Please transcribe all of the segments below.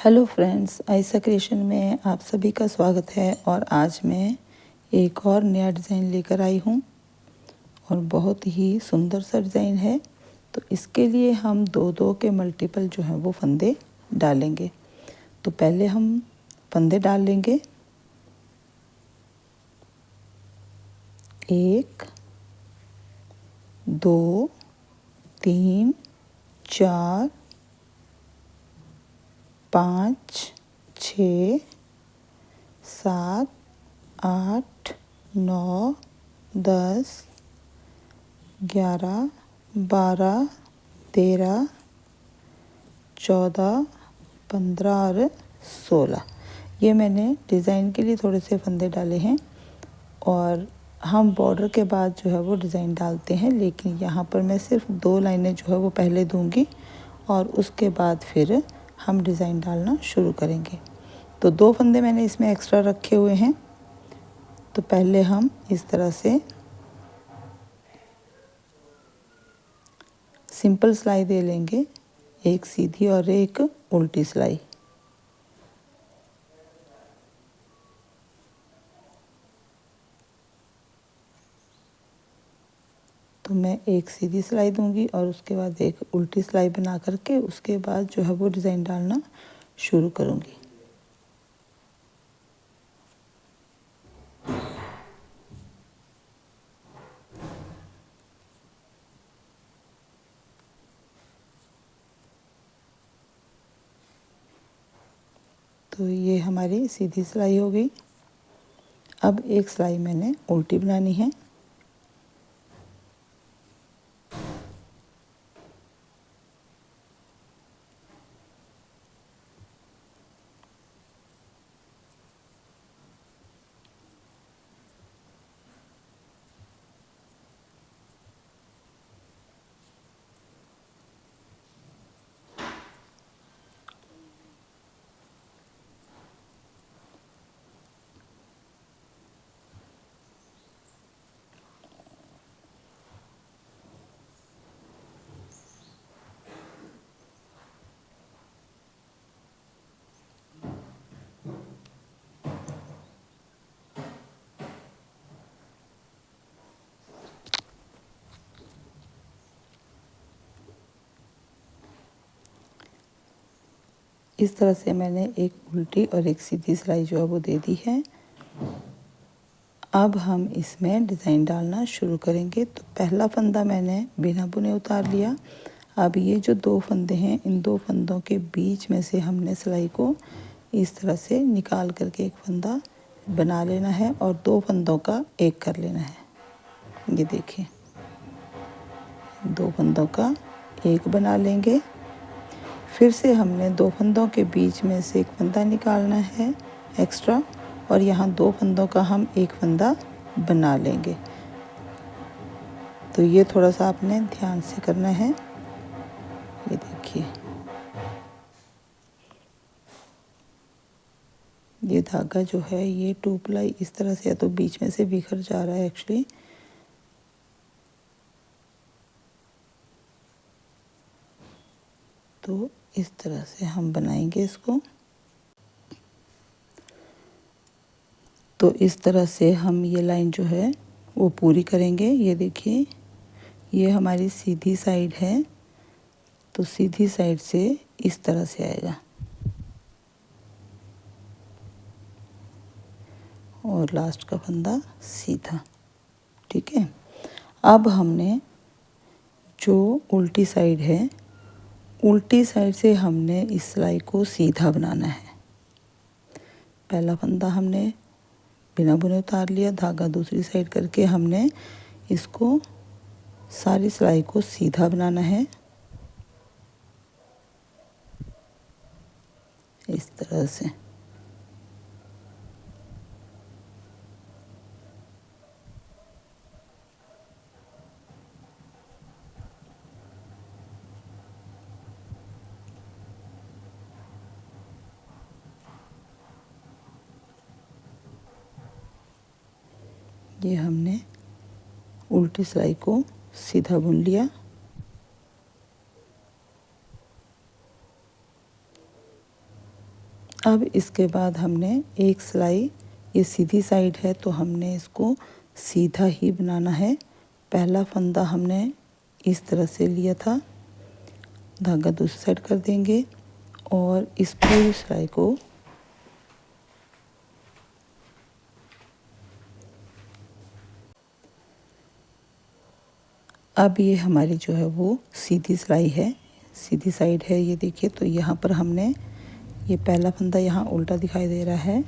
Hello friends, Ayesha creation में आप सभी का स्वागत है। और आज मैं एक और नया डिज़ाइन लेकर आई हूँ और बहुत ही सुंदर सा डिज़ाइन है। तो इसके लिए हम दो के मल्टीपल जो है वो फंदे डालेंगे। तो पहले हम फंदे डाल लेंगे। 1 2 3 4 5 6 7 8 9 10 11 12 13 14 15 और 16। ये मैंने डिज़ाइन के लिए थोड़े से फंदे डाले हैं और हम बॉर्डर के बाद जो है वो डिज़ाइन डालते हैं, लेकिन यहाँ पर मैं सिर्फ 2 लाइनें जो है वो पहले दूंगी और उसके बाद फिर हम डिज़ाइन डालना शुरू करेंगे। तो 2 फंदे मैंने इसमें एक्स्ट्रा रखे हुए हैं। तो पहले हम इस तरह से सिंपल सिलाई दे लेंगे, एक सीधी और एक उल्टी सिलाई। तो मैं एक सीधी सिलाई दूंगी और उसके बाद एक उल्टी सिलाई बना करके उसके बाद जो है वो डिज़ाइन डालना शुरू करूंगी। तो ये हमारी सीधी सिलाई हो गई। अब एक सिलाई मैंने उल्टी बनानी है। इस तरह से मैंने एक उल्टी और एक सीधी सिलाई जो है वो दे दी है। अब हम इसमें डिज़ाइन डालना शुरू करेंगे। तो पहला फंदा मैंने बिना बुने उतार लिया। अब ये जो 2 फंदे हैं, इन 2 फंदों के बीच में से हमने सिलाई को इस तरह से निकाल करके एक फंदा बना लेना है और 2 फंदों का एक कर लेना है। ये देखिए, 2 फंदों का एक बना लेंगे। फिर से हमने 2 फंदों के बीच में से एक फंदा निकालना है एक्स्ट्रा और यहाँ 2 फंदों का हम एक फंदा बना लेंगे। तो ये थोड़ा सा आपने ध्यान से करना है। ये देखिए, ये धागा जो है ये 2 प्लाई इस तरह से या तो बीच में से बिखर जा रहा है एक्चुअली। तो इस तरह से हम बनाएंगे इसको। तो इस तरह से हम ये लाइन जो है वो पूरी करेंगे। ये देखिए, ये हमारी सीधी साइड है। तो सीधी साइड से इस तरह से आएगा और लास्ट का फंदा सीधा। ठीक है। अब हमने जो उल्टी साइड है, उल्टी साइड से हमने इस सिलाई को सीधा बनाना है। पहला फंदा हमने बिना बुने उतार लिया, धागा दूसरी साइड करके हमने इसको सारी सिलाई को सीधा बनाना है इस तरह से। ये हमने उल्टी सिलाई को सीधा बुन लिया। अब इसके बाद हमने एक सिलाई, ये सीधी साइड है तो हमने इसको सीधा ही बनाना है। पहला फंदा हमने इस तरह से लिया था, धागा दूसरी साइड कर देंगे और इस पूरी सिलाई को अब ये हमारी जो है वो सीधी सिलाई है, सीधी साइड है ये देखिए। तो यहाँ पर हमने ये पहला फंदा यहाँ उल्टा दिखाई दे रहा है,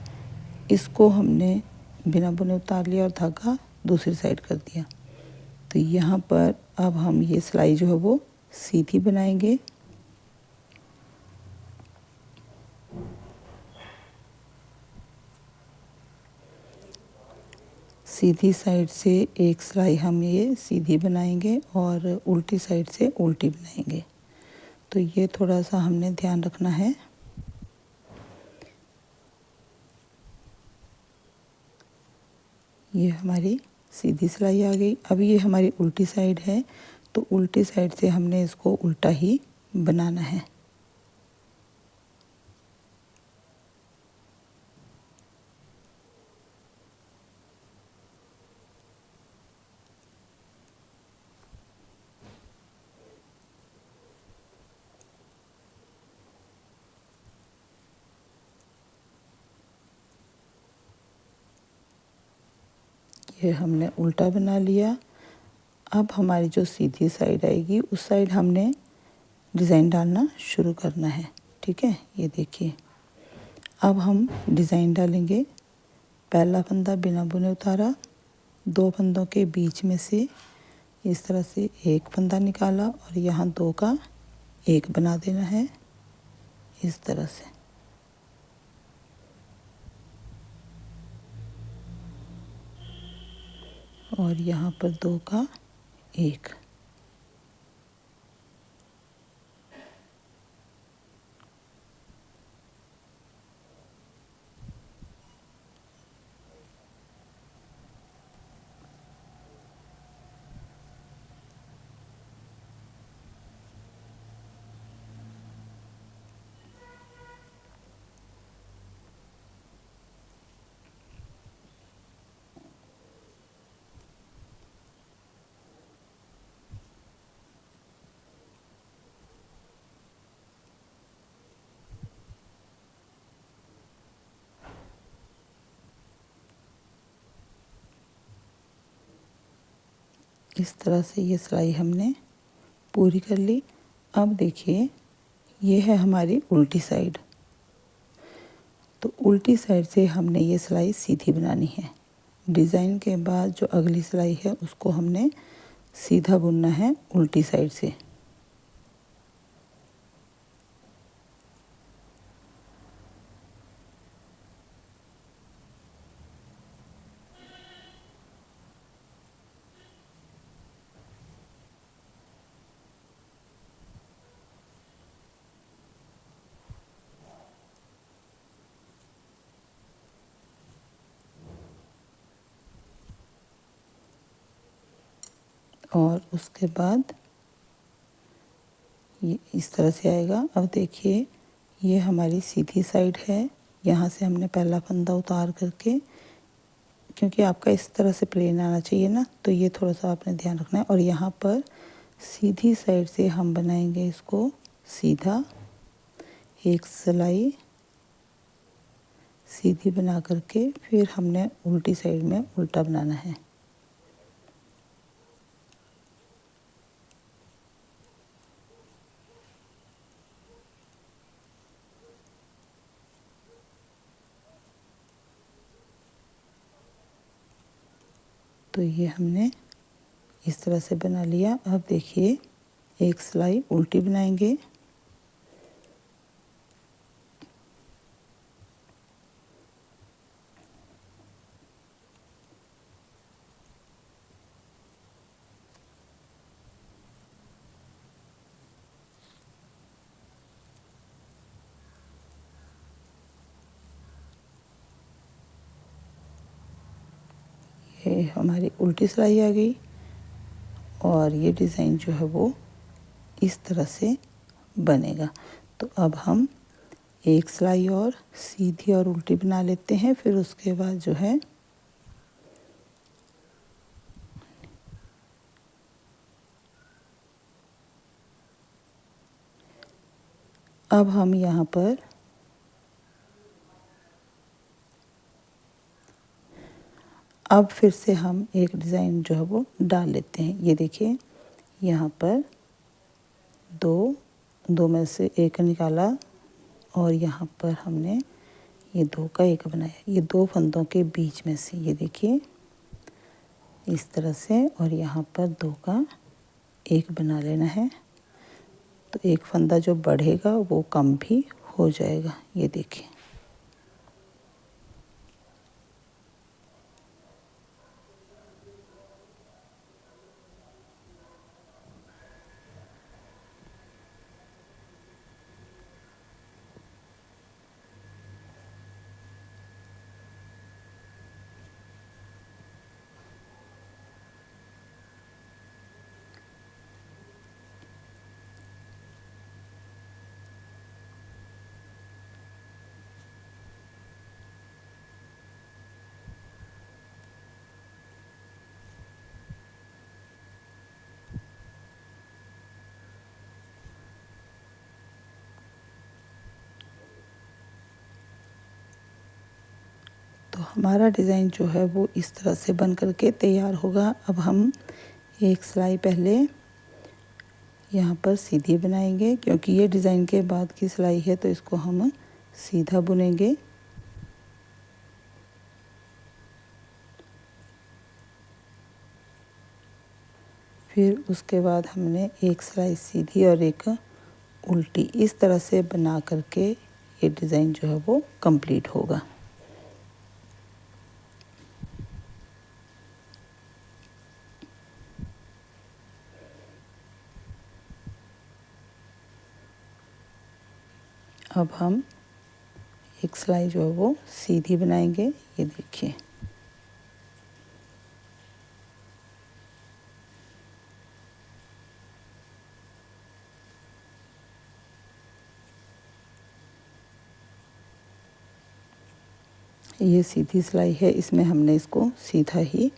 इसको हमने बिना बुने उतार लिया और धागा दूसरी साइड कर दिया। तो यहाँ पर अब हम ये सिलाई जो है वो सीधी बनाएंगे। सीधी साइड से एक सिलाई हम ये सीधी बनाएंगे और उल्टी साइड से उल्टी बनाएंगे। तो ये थोड़ा सा हमने ध्यान रखना है। ये हमारी सीधी सिलाई आ गई। अब ये हमारी उल्टी साइड है तो उल्टी साइड से हमने इसको उल्टा ही बनाना है। ये हमने उल्टा बना लिया। अब हमारी जो सीधी साइड आएगी उस साइड हमने डिज़ाइन डालना शुरू करना है। ठीक है, ये देखिए अब हम डिज़ाइन डालेंगे। पहला फंदा बिना बुने उतारा, 2 फंदों के बीच में से इस तरह से एक फंदा निकाला और यहाँ 2 का 1 बना देना है इस तरह से। और यहाँ पर 2 का 1। इस तरह से ये सिलाई हमने पूरी कर ली। अब देखिए ये है हमारी उल्टी साइड। तो उल्टी साइड से हमने ये सिलाई सीधी बनानी है। डिज़ाइन के बाद जो अगली सिलाई है उसको हमने सीधा बुनना है उल्टी साइड से। और उसके बाद ये इस तरह से आएगा। अब देखिए ये हमारी सीधी साइड है, यहाँ से हमने पहला फंदा उतार करके, क्योंकि आपका इस तरह से प्लेन आना चाहिए ना, तो ये थोड़ा सा आपने ध्यान रखना है। और यहाँ पर सीधी साइड से हम बनाएंगे इसको सीधा, एक सिलाई सीधी बना करके फिर हमने उल्टी साइड में उल्टा बनाना है। तो ये हमने इस तरह से बना लिया। अब देखिए एक सिलाई उल्टी बनाएंगे। ये हमारी उल्टी सिलाई आ गई और ये डिज़ाइन जो है वो इस तरह से बनेगा। तो अब हम एक सिलाई और सीधी और उल्टी बना लेते हैं। फिर उसके बाद जो है अब हम यहाँ पर अब फिर से हम एक डिज़ाइन जो है वो डाल लेते हैं। ये देखिए यहाँ पर दो में से एक निकाला और यहाँ पर हमने ये 2 का 1 बनाया। ये 2 फंदों के बीच में से ये देखिए इस तरह से, और यहाँ पर 2 का 1 बना लेना है। तो एक फंदा जो बढ़ेगा वो कम भी हो जाएगा। ये देखिए तो हमारा डिज़ाइन जो है वो इस तरह से बन करके तैयार होगा। अब हम एक सिलाई पहले यहाँ पर सीधी बनाएंगे, क्योंकि ये डिज़ाइन के बाद की सिलाई है तो इसको हम सीधा बुनेंगे। फिर उसके बाद हमने एक सिलाई सीधी और एक उल्टी इस तरह से बना करके ये डिज़ाइन जो है वो कंप्लीट होगा। अब हम एक सिलाई जो है वो सीधी बनाएंगे। ये देखिए ये सीधी सिलाई है, इसमें हमने इसको सीधा ही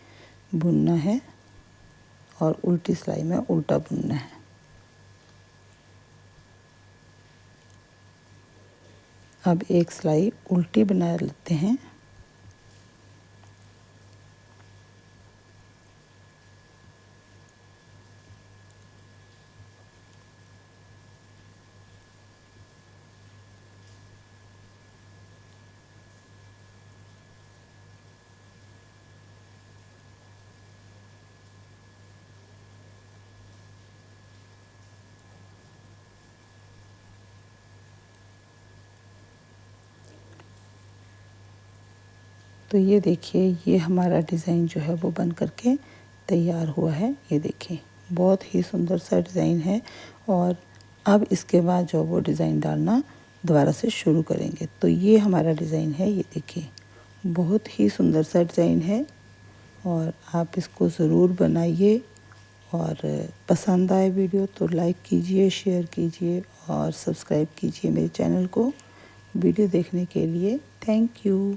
बुनना है और उल्टी सिलाई में उल्टा बुनना है। अब एक सिलाई उल्टी बना लेते हैं। तो ये देखिए ये हमारा डिज़ाइन जो है वो बन करके तैयार हुआ है। ये देखिए बहुत ही सुंदर सा डिज़ाइन है। और अब इसके बाद जो वो डिज़ाइन डालना दोबारा से शुरू करेंगे। तो ये हमारा डिज़ाइन है। ये देखिए बहुत ही सुंदर सा डिज़ाइन है और आप इसको ज़रूर बनाइए। और पसंद आए वीडियो तो लाइक कीजिए, शेयर कीजिए और सब्सक्राइब कीजिए मेरे चैनल को। वीडियो देखने के लिए थैंक यू।